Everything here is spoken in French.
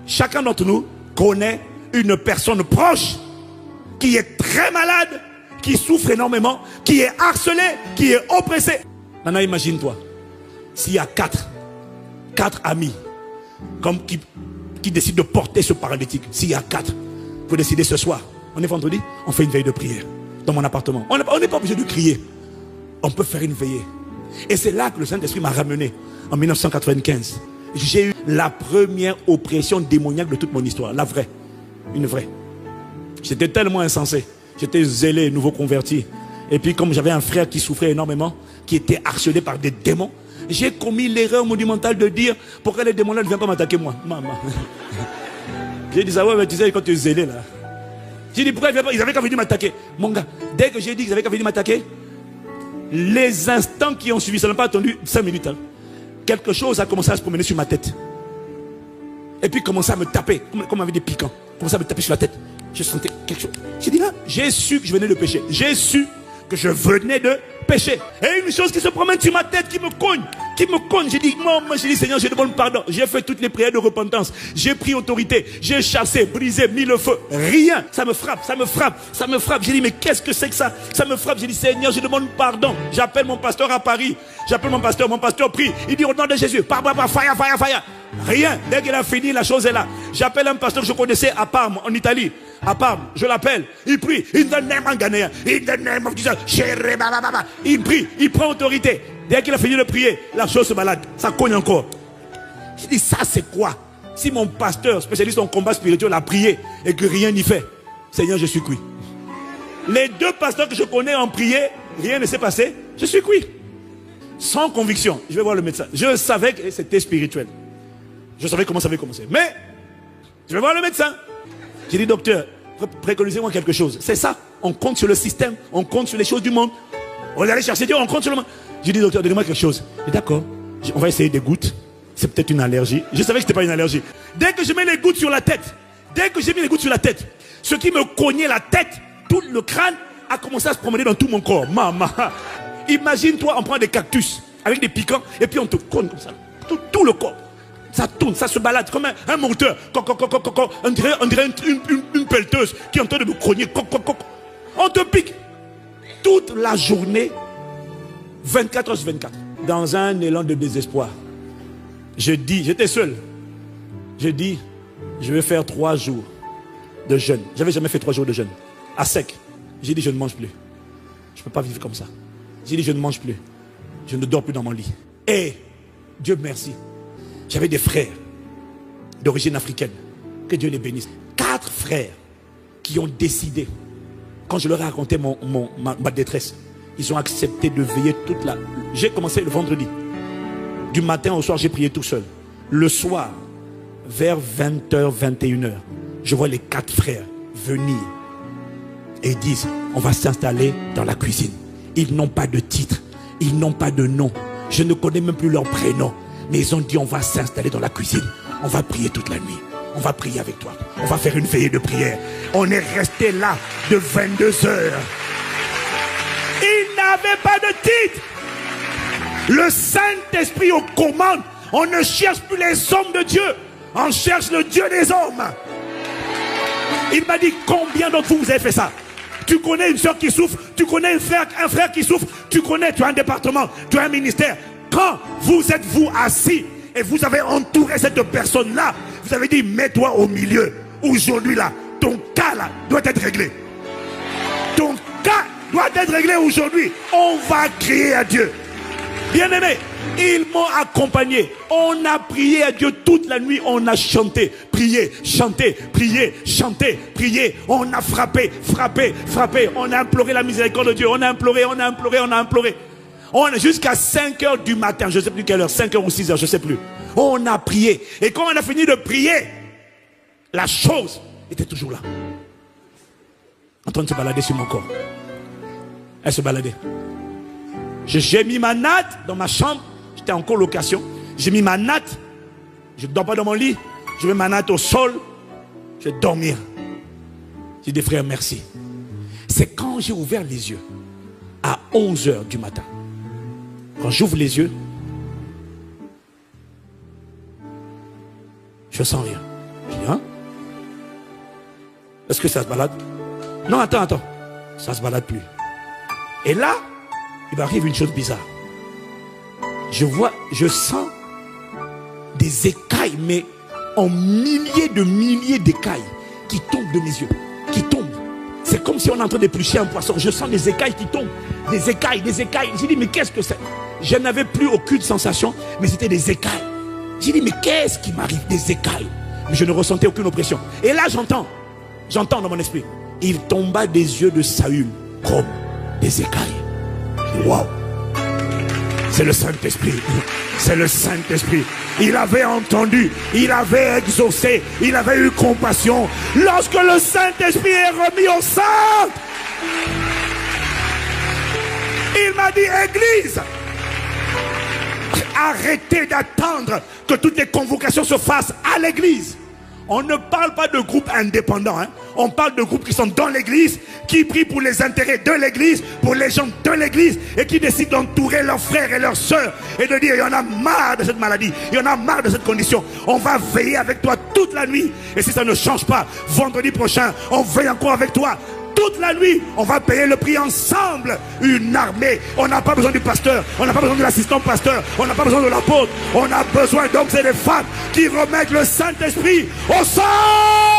chacun d'entre nous connaît une personne proche qui est très malade, qui souffre énormément, qui est harcelé, qui est oppressé. Maintenant, imagine-toi, s'il y a quatre amis comme qui décident de porter ce paralytique, s'il y a 4, vous décidez ce soir, on est vendredi, on fait une veille de prière dans mon appartement. On n'est pas obligé de crier, on peut faire une veillée. Et c'est là que le Saint-Esprit m'a ramené en 1995. J'ai eu la première oppression démoniaque de toute mon histoire, la vraie, une vraie. J'étais tellement insensé, j'étais zélé, nouveau converti. Et puis comme j'avais un frère qui souffrait énormément, qui était harcelé par des démons, j'ai commis l'erreur monumentale de dire pourquoi les démons-là ne viennent pas m'attaquer moi. Maman. J'ai dit ça, ouais, mais tu sais, quand tu es zélé là. J'ai dit pourquoi ils avaient qu'à venir m'attaquer. Mon gars, dès que j'ai dit qu'ils avaient qu'à venir m'attaquer, les instants qui ont suivi, ça n'a pas attendu 5 minutes. Hein. Quelque chose a commencé à se promener sur ma tête. Et puis commençait à me taper, comme avec des piquants. Commençait à me taper sur la tête. Je sentais quelque chose. J'ai dit là, j'ai su que je venais de pécher. J'ai su que je venais de pécher. Et une chose qui se promène sur ma tête, qui me cogne. J'ai dit, moi, j'ai dit, Seigneur, je demande pardon. J'ai fait toutes les prières de repentance. J'ai pris autorité. J'ai chassé, brisé, mis le feu. Rien. Ça me frappe. J'ai dit, mais qu'est-ce que c'est que ça? Ça me frappe. J'ai dit, Seigneur, je demande pardon. J'appelle mon pasteur à Paris. Mon pasteur prie. Il dit, au nom de Jésus, fire. Rien. Dès qu'il a fini, la chose est là. J'appelle un pasteur que je connaissais à Parme, en Italie. À Parme, je l'appelle. Il prie. In the name of Ghanéen. In the name of Jesus. Il prie. Il prend autorité. Dès qu'il a fini de prier, la chose se balade. Ça cogne encore. Je dis, ça c'est quoi? Si mon pasteur, spécialiste en combat spirituel, a prié et que rien n'y fait, Seigneur, je suis cuit. Les 2 pasteurs que je connais ont prié, rien ne s'est passé, je suis cuit. Sans conviction, je vais voir le médecin. Je savais que c'était spirituel. Je savais comment ça avait commencé. Mais, je vais voir le médecin. J'ai dit, docteur, préconisez-moi quelque chose. C'est ça. On compte sur le système, on compte sur les choses du monde. On va aller chercher Dieu, on compte sur le monde. J'ai dit, docteur, donnez-moi quelque chose. D'accord, on va essayer des gouttes. C'est peut-être une allergie. Je savais que ce n'était pas une allergie. Dès que je mets les gouttes sur la tête, ce qui me cognait la tête, tout le crâne a commencé à se promener dans tout mon corps. Maman. Imagine-toi, on prend des cactus avec des piquants et puis on te cogne comme ça. Tout le corps. Ça tourne, ça se balade comme un moteur. On dirait une pelleteuse qui est en train de me cogner. On te pique. Toute la journée, 24 heures sur 24. Dans un élan de désespoir. J'étais seul. Je dis, je vais faire 3 jours de jeûne. J'avais jamais fait 3 jours de jeûne. À sec. J'ai dit, je ne mange plus. Je ne peux pas vivre comme ça. J'ai dit, je ne mange plus. Je ne dors plus dans mon lit. Et, Dieu merci, j'avais des frères d'origine africaine. Que Dieu les bénisse. 4 frères qui ont décidé, quand je leur ai raconté ma détresse, ils ont accepté de veiller toute la... J'ai commencé le vendredi. Du matin au soir, j'ai prié tout seul. Le soir, vers 20h, 21h, je vois les 4 frères venir et ils disent, on va s'installer dans la cuisine. Ils n'ont pas de titre, ils n'ont pas de nom. Je ne connais même plus leur prénom. Mais ils ont dit, on va s'installer dans la cuisine. On va prier toute la nuit. On va prier avec toi. On va faire une veillée de prière. On est resté là de 22h. Ils n'avaient pas de titre. Le Saint-Esprit aux commandes. On ne cherche plus les hommes de Dieu. On cherche le Dieu des hommes. Il m'a dit, combien d'entre vous avez fait ça? Tu connais une soeur qui souffre, tu connais un frère qui souffre, tu as un département, tu as un ministère. Quand vous êtes assis et vous avez entouré cette personne-là, vous avez dit, mets-toi au milieu. Aujourd'hui là, ton cas là doit être réglé. Ton cas doit être réglé aujourd'hui. On va crier à Dieu. Bien-aimés, ils m'ont accompagné. On a prié à Dieu toute la nuit. On a chanté, prié, chanté, prié, chanté, prié. On a frappé. On a imploré la miséricorde de Dieu. On a imploré. On est jusqu'à 5h du matin. Je ne sais plus quelle heure, 5h ou 6h, je ne sais plus. On a prié. Et quand on a fini de prier, la chose était toujours là. En train de se balader sur mon corps. Elle se baladait. J'ai mis ma natte dans ma chambre. J'étais en colocation. J'ai mis ma natte. Je ne dors pas dans mon lit. Je mets ma natte au sol. Je vais dormir. J'ai dit, frère, merci. C'est quand j'ai ouvert les yeux, à 11h du matin. Quand j'ouvre les yeux, je sens rien. Je dis, hein? Est-ce que ça se balade? Non, attends. Ça se balade plus. Et là, il m'arrive une chose bizarre. Je sens des écailles, mais en milliers d'écailles qui tombent de mes yeux. Qui tombent. C'est comme si on est en train d'éplucher un poisson. Je sens des écailles qui tombent. Des écailles. J'ai dit, mais qu'est-ce que c'est? Je n'avais plus aucune sensation, mais c'était des écailles. J'ai dit, mais qu'est-ce qui m'arrive? Des écailles. Mais je ne ressentais aucune oppression. Et là, j'entends dans mon esprit. Il tomba des yeux de Saül comme des écailles. Waouh! C'est le Saint-Esprit. C'est le Saint-Esprit. Il avait entendu, il avait exaucé, il avait eu compassion. Lorsque le Saint-Esprit est remis au centre, il m'a dit, Église, arrêtez d'attendre que toutes les convocations se fassent à l'église. On ne parle pas de groupes indépendants, hein. On parle de groupes qui sont dans l'église, qui prient pour les intérêts de l'église, pour les gens de l'église, et qui décident d'entourer leurs frères et leurs sœurs et de dire, il y en a marre de cette maladie, il y en a marre de cette condition, on va veiller avec toi toute la nuit, et si ça ne change pas, vendredi prochain, on veille encore avec toi toute la nuit, on va payer le prix ensemble. Une armée. On n'a pas besoin du pasteur, on n'a pas besoin de l'assistant pasteur, on n'a pas besoin de l'apôtre, on a besoin d'hommes et de femmes qui remettent le Saint-Esprit au centre.